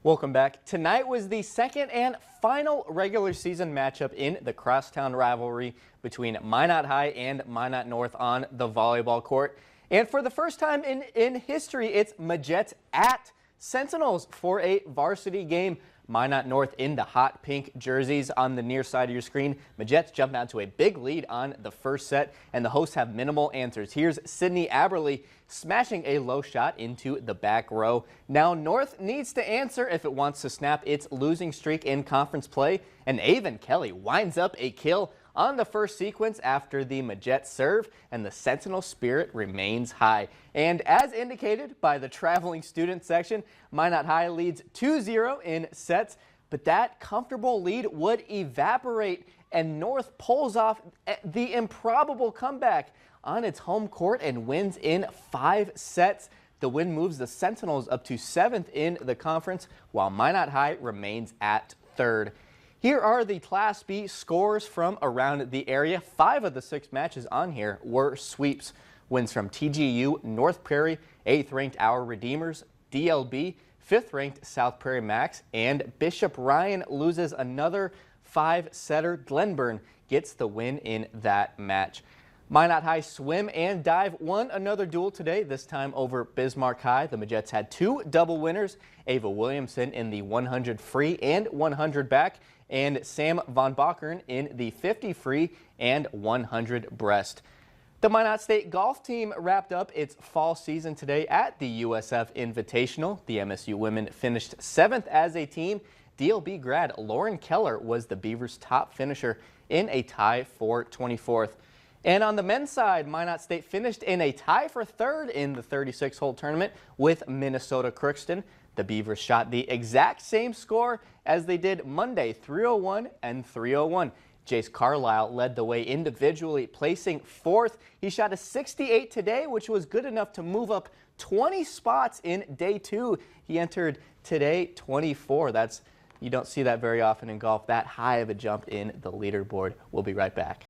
Welcome back. Tonight was the second and final regular season matchup in the crosstown rivalry between Minot High and Minot North on the volleyball court. And for the first time in history, it's Majets at Sentinels for a varsity game. Minot North in the hot pink jerseys on the near side of your screen. Majets jump out to a big lead on the first set, and the hosts have minimal answers. Here's Sydney Aberly smashing a low shot into the back row. Now North needs to answer if it wants to snap its losing streak in conference play, and Avon Kelly winds up a kill on the first sequence after the Majets serve, and the Sentinel spirit remains high. And as indicated by the traveling student section, Minot High leads 2-0 in sets, but that comfortable lead would evaporate, and North pulls off the improbable comeback on its home court and wins in 5 sets. The win moves the Sentinels up to 7th in the conference, while Minot High remains at 3rd. Here are the Class B scores from around the area. 5 of the 6 matches on here were sweeps. Wins from TGU, North Prairie, 8th-ranked Our Redeemers, DLB, 5th-ranked South Prairie Max, and Bishop Ryan loses another 5-setter. Glenburn gets the win in that match. Minot High swim and dive won another duel today, this time over Bismarck High. The Majets had 2 double winners, Ava Williamson in the 100 free and 100 back, and Sam Von Bockern in the 50 free and 100 breast. The Minot State golf team wrapped up its fall season today at the USF Invitational. The MSU women finished 7th as a team. DLB grad Lauren Keller was the Beavers' top finisher in a tie for 24th. And on the men's side, Minot State finished in a tie for 3rd in the 36-hole tournament with Minnesota Crookston. The Beavers shot the exact same score as they did Monday, 301 and 301. Jace Carlisle led the way individually, placing 4th. He shot a 68 today, which was good enough to move up 20 spots in day 2. He entered today 24. You don't see that very often in golf, that high of a jump in the leaderboard. We'll be right back.